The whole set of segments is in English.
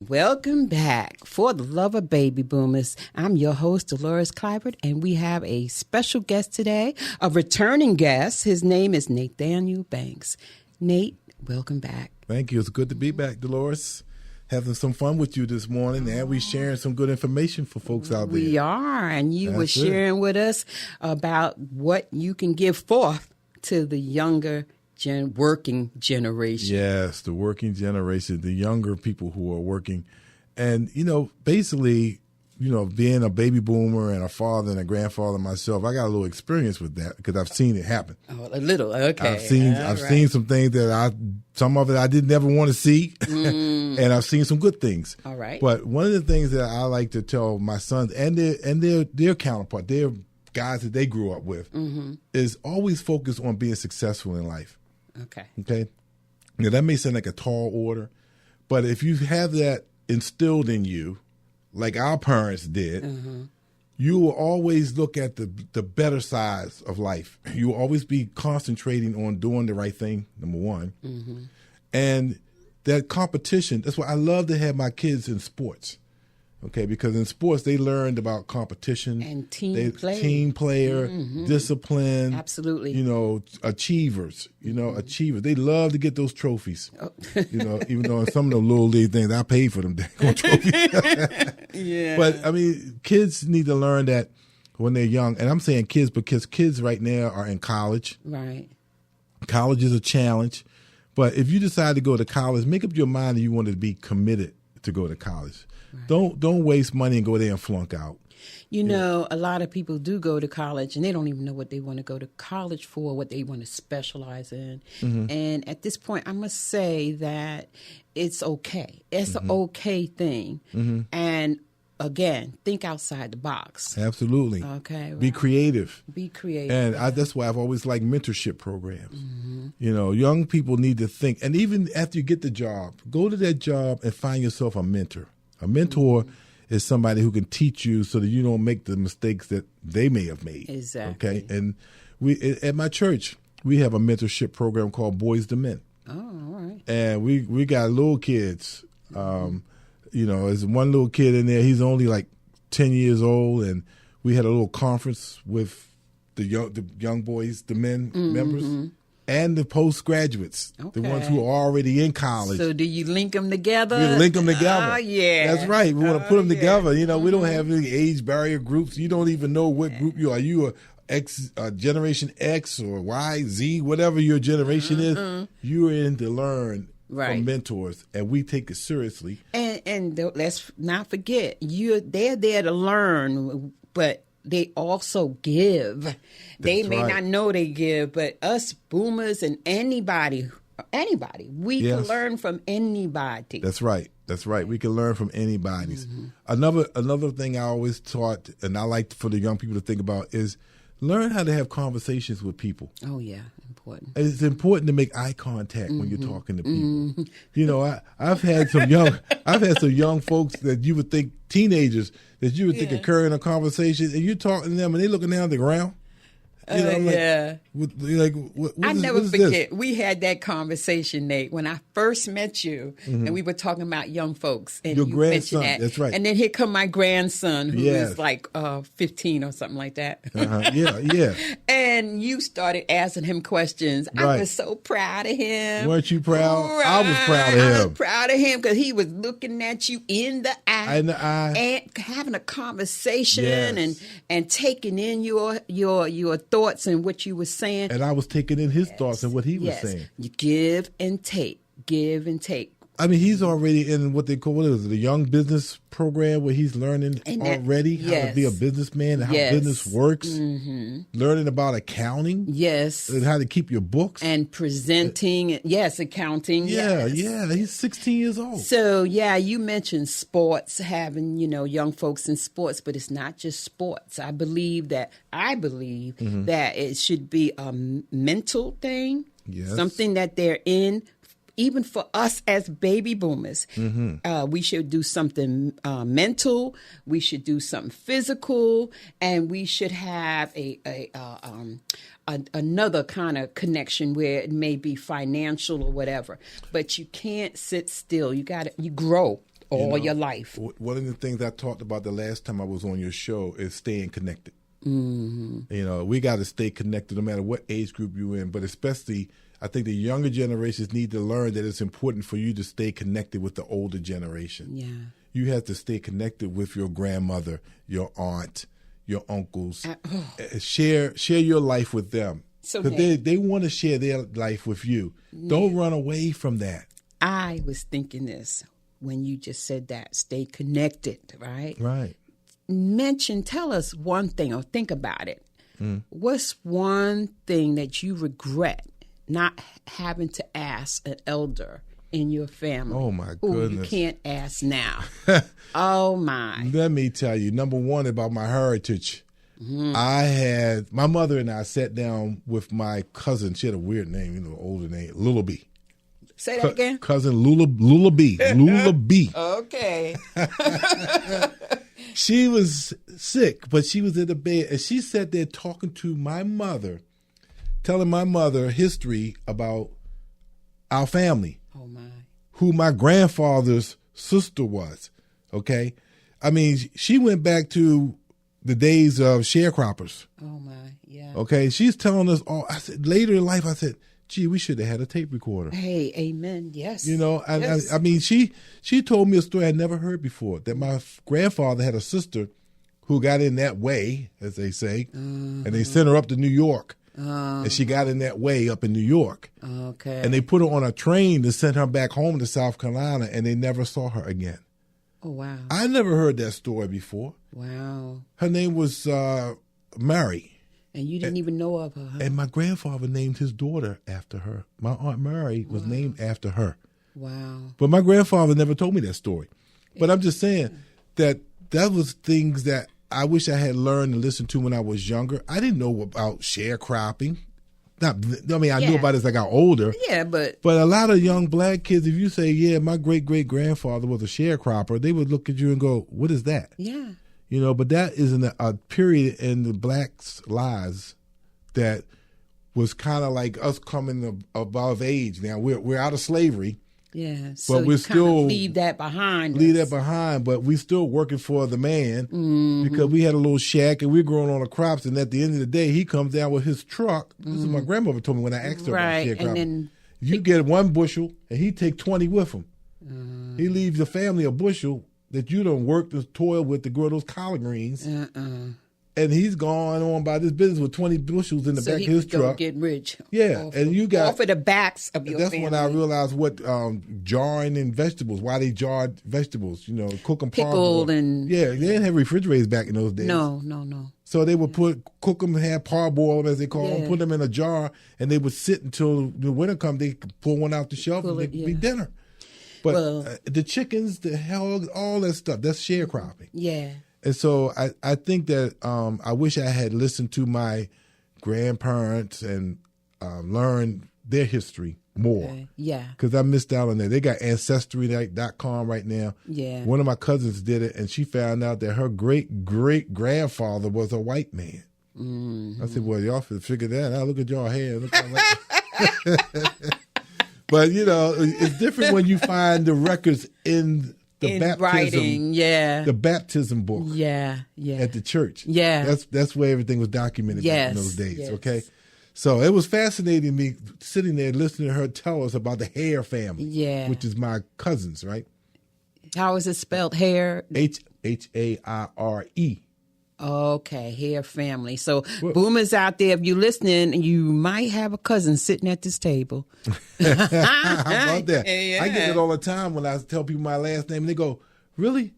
Welcome back. For the love of baby boomers, I'm your host, Dolores Clivert, and we have a special guest today, a returning guest. His name is Nathaniel Banks. Nate, welcome back. Thank you. It's good to be back, Dolores. Having some fun with you this morning, and we sharing some good information for folks out there. We are, and you were sharing with us about what you can give forth to the younger working generation. Yes, the working generation, the younger people who are working. And, basically, being a baby boomer and a father and a grandfather myself, I got a little experience with that because I've seen it happen. Oh, a little, okay. I've seen some things that some of it I didn't ever want to see, and I've seen some good things. All right. But one of the things that I like to tell my sons and their counterpart, their guys that they grew up with, is always focus on being successful in life. Okay. Now, that may sound like a tall order, but if you have that instilled in you, like our parents did, you will always look at the better sides of life. You will always be concentrating on doing the right thing, number one. And that competition, that's why I love to have my kids in sports. Okay, because in sports they learned about competition and team player, discipline, absolutely. Achievers. Achievers. They love to get those trophies. Even though in some of the little league things I paid for them trophies. Yeah. But I mean, kids need to learn that when they're young, and I'm saying kids because kids right now are in college. Right. College is a challenge, but if you decide to go to college, make up your mind that you want to be committed to go to college. Right. Don't waste money and go there and flunk out. A lot of people do go to college and they don't even know what they want to go to college for, what they want to specialize in. And at this point, I must say that it's okay. It's an okay thing. And again, think outside the box. Absolutely. Okay. Right. Be creative. And that's why I've always liked mentorship programs. Young people need to think. And even after you get the job, go to that job and find yourself a mentor. A mentor is somebody who can teach you so that you don't make the mistakes that they may have made. Exactly. Okay. And we at my church, we have a mentorship program called Boys to Men. Oh, all right. And we got little kids. There's one little kid in there. He's only like 10 years old, and we had a little conference with the young boys, the men members. And the postgraduates, the ones who are already in college. So do you link them together? We link them together. Oh, yeah. That's right. We want to put them together. We don't have any age barrier groups. You don't even know what group you are. You are Generation X or Y, Z, whatever your generation is. You're in to learn from mentors, and we take it seriously. And let's not forget, they're there to learn, but they also give. They may not know they give, but us boomers and anybody, we can learn from anybody. That's right. We can learn from anybody's. Another thing I always taught, and I like for the young people to think about, is learn how to have conversations with people. Oh, yeah, important. It's important to make eye contact when you're talking to people. I've had some young folks that you would think, teenagers, that you would think are carrying a conversation, and you're talking to them, and they're looking down at the ground. What I never forget. We had that conversation, Nate, when I first met you, and we were talking about young folks. And your you grandson, mentioned that. that's right. And then here come my grandson, who is like 15 or something like that. Yeah. And you started asking him questions. Right. I was so proud of him. Weren't you proud? Right. I was proud of him. I was proud of him because he was looking at you in the eye, and having a conversation and taking in your thoughts and what you were saying. And I was taking in his thoughts and what he was saying. You give and take. I mean, he's already in what they call, the young business program, where he's learning already how to be a businessman and how business works, learning about accounting, and how to keep your books. And presenting, accounting. Yeah, he's 16 years old. So, you mentioned sports, having, young folks in sports, but it's not just sports. I believe that it should be a mental thing, something that they're in. Even for us as baby boomers, we should do something mental. We should do something physical, and we should have another kind of connection where it may be financial or whatever. But you can't sit still. You grow. all your life. One of the things I talked about the last time I was on your show is staying connected. Mm-hmm. We got to stay connected no matter what age group you're in, but especially I think the younger generations need to learn that it's important for you to stay connected with the older generation. Yeah. You have to stay connected with your grandmother, your aunt, your uncles. Share your life with them. Because they want to share their life with you. Yeah. Don't run away from that. I was thinking this when you just said that. Stay connected, right? Right. Tell us one thing or think about it. What's one thing that you regret not having to ask an elder in your family? Oh, my goodness. You can't ask now. Oh, my. Let me tell you, number one, about my heritage. My mother and I sat down with my cousin. She had a weird name, older name, Lula B. Say that again? Cousin Lula B. Lula B. Okay. She was sick, but she was in the bed, and she sat there talking to my mother, telling my mother history about our family. Oh, my. Who my grandfather's sister was, okay? I mean, she went back to the days of sharecroppers. Oh, my, yeah. Okay, she's telling us all. I said, later in life, I said, gee, we should have had a tape recorder. Hey, amen, yes. Yes. I mean, she told me a story I'd never heard before, that my grandfather had a sister who got in that way, as they say, and they sent her up to New York. And she got in that way up in New York. Okay. And they put her on a train to send her back home to South Carolina, and they never saw her again. Oh, wow. I never heard that story before. Wow. Her name was Mary. And you didn't even know of her, huh? And my grandfather named his daughter after her. My Aunt Mary was named after her. Wow. But my grandfather never told me that story. But I'm just saying that was things that I wish I had learned and listened to when I was younger. I didn't know about sharecropping. I knew about it as I got older. Yeah, but a lot of young black kids, if you say, yeah, my great-great-grandfather was a sharecropper, they would look at you and go, what is that? Yeah. But that is a period in the blacks' lives that was kind of like us coming above age. Now we're out of slavery. Yeah, but we're still leave that behind. But we're still working for the man because we had a little shack and we're growing all the crops. And at the end of the day, he comes down with his truck. This is what my grandmother told me when I asked her about sharecropping. And you get one bushel and he take 20 with him. He leaves the family a bushel that you don't work to toil with to grow those collard greens. And he's gone on by this business with 20 bushels in the back of his truck. Get rich. Yeah, and you got off of the backs of your family. That's when I realized what jarring in vegetables, why they jarred vegetables, cook them pickled and they didn't have refrigerators back in those days. No. So they would cook them, have parboil them as they call them, put them in a jar, and they would sit until the winter come. They could pull one out the shelf and it would be dinner. But the chickens, the hogs, all that stuff, that's sharecropping. Yeah. And so I think that I wish I had listened to my grandparents and learned their history more. Okay. Yeah. Because I missed out on that. They got Ancestry.com right now. Yeah. One of my cousins did it, and she found out that her great-great-grandfather was a white man. Mm-hmm. I said, well, y'all figure that out. Look at y'all hair. But, it's different when you find the records in baptism, writing, the baptism book, at the church, that's where everything was documented back in those days. Okay, so it was fascinating me sitting there listening to her tell us about the Hare family, which is my cousins, right? How is it spelled? Hare? H-A-R-E. Okay, Hare family. So, boomers out there, if you're listening, you might have a cousin sitting at this table. How about that? Yeah. I get it all the time when I tell people my last name, and they go, really?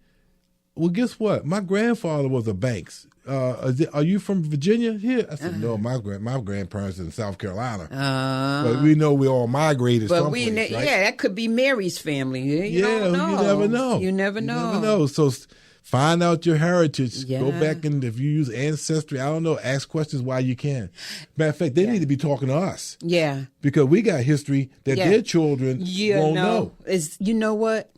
Well, guess what? My grandfather was a Banks. Are you from Virginia? Here? I said, no, my grandparents are in South Carolina. But we know we all migrated someplace, right? Yeah, that could be Mary's family. You don't know. You never know. You never know. So find out your heritage. Yeah. Go back, and if you use Ancestry, I don't know, ask questions while you can. Matter of fact, they need to be talking to us. Yeah. Because we got history that their children won't know. You know what?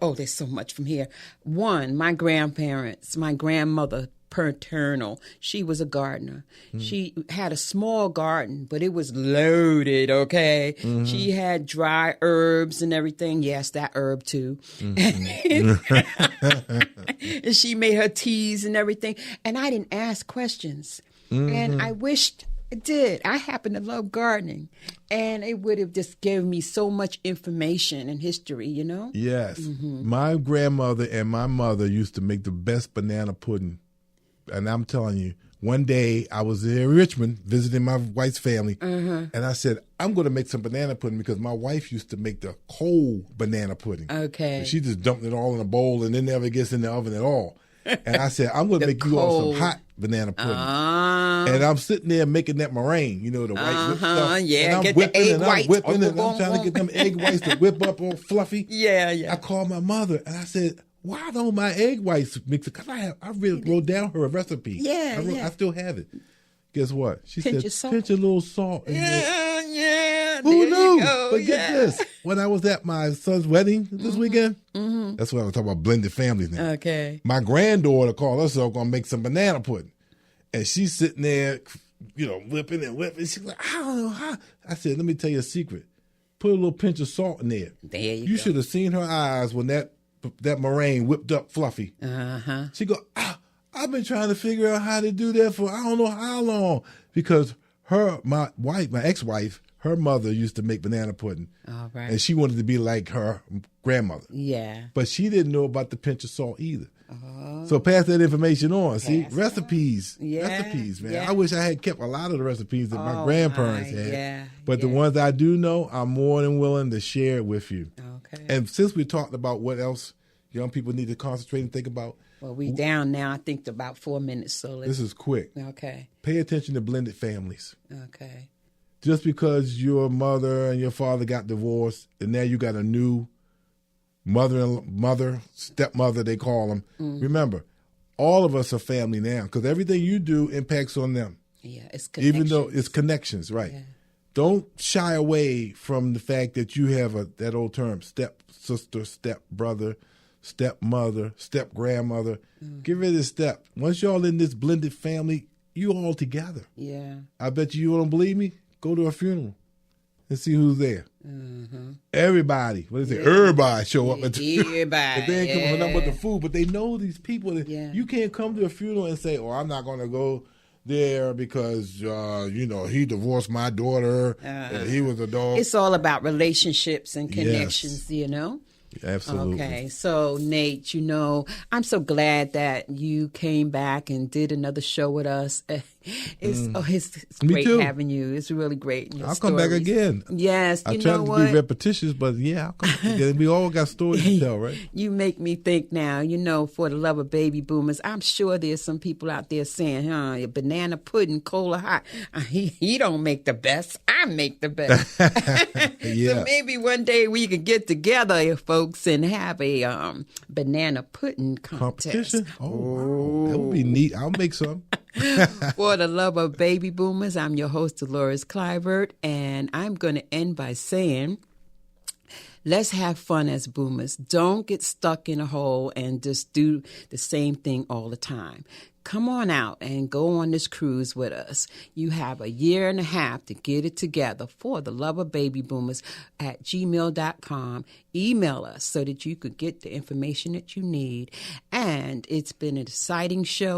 Oh, there's so much from here. One, my grandparents, my grandmother paternal. She was a gardener. She had a small garden, but it was loaded, okay? She had dry herbs and everything. Yes, that herb too. And she made her teas and everything. And I didn't ask questions. And I wished I did. I happen to love gardening. And it would have just given me so much information and history, you know? Yes. My grandmother and my mother used to make the best banana pudding. And I'm telling you, one day I was in Richmond visiting my wife's family, and I said, I'm going to make some banana pudding because my wife used to make the cold banana pudding. Okay. And she just dumped it all in a bowl and it never gets in the oven at all. And I said, I'm going to make you all some hot banana pudding. And I'm sitting there making that meringue, you know, the white whipped stuff. Yeah, and I'm get whipping the egg and I'm whites. whipping and I'm trying to get them egg whites to whip up all fluffy. Yeah. I called my mother and I said, why don't my egg whites mix it? Because I really wrote down her recipe. I still have it. Guess what? She said, pinch a little salt. Yeah. Who knew? But get this. When I was at my son's wedding this weekend, that's what I was talking about, blended families now. Okay. My granddaughter called herself going to make some banana pudding. And she's sitting there, you know, whipping and whipping. She's like, I don't know how. I said, let me tell you a secret. Put a little pinch of salt in there. There you go. should have seen her eyes when that meringue whipped up fluffy. She go, I've been trying to figure out how to do that for I don't know how long. Because my ex-wife, her mother used to make banana pudding. All right. And she wanted to be like her grandmother. Yeah. But she didn't know about the pinch of salt either. So pass that information on. See, recipes. Recipes, man. Yeah. I wish I had kept a lot of the recipes that my grandparents had. Yeah. But the ones I do know, I'm more than willing to share it with you. Okay. And since we talked about what else young people need to concentrate and think about. Well, we down now, I think, to about 4 minutes. So this is quick. Okay. Pay attention to blended families. Okay. Just because your mother and your father got divorced and now you got a new mother, stepmother, they call them. Remember, all of us are family now because everything you do impacts on them. Yeah, it's connections. Even though it's connections, right? Yeah. Don't shy away from the fact that you have that old term, step sister, step brother, stepmother, step grandmother. Get rid of the step. Once y'all in this blended family, you all together. Yeah. I bet you don't believe me? Go to a funeral and see who's there. Everybody. What is it? Everybody show up. Everybody. But they ain't coming up with the food. But they know these people. You can't come to a funeral and say, I'm not going to go there because, he divorced my daughter. And he was a dog. It's all about relationships and connections, you know? Absolutely. Okay, so Nate, I'm so glad that you came back and did another show with us. It's great having you. It's really great. I'll come back again. Yes, I try not to be repetitious, but I'll come back again. We all got stories to tell, right? You make me think now, for the love of baby boomers, I'm sure there's some people out there saying, your banana pudding, cold or hot. He don't make the best. I make the best. So maybe one day we could get together, folks, and have a banana pudding contest. Competition? Oh, wow. That would be neat. I'll make some. For the love of baby boomers, I'm your host, Dolores Clivert, and I'm going to end by saying, let's have fun as boomers. Don't get stuck in a hole and just do the same thing all the time. Come on out and go on this cruise with us. You have a year and a half to get it together. For the love of baby boomers at gmail.com. Email us so that you could get the information that you need. And it's been an exciting show.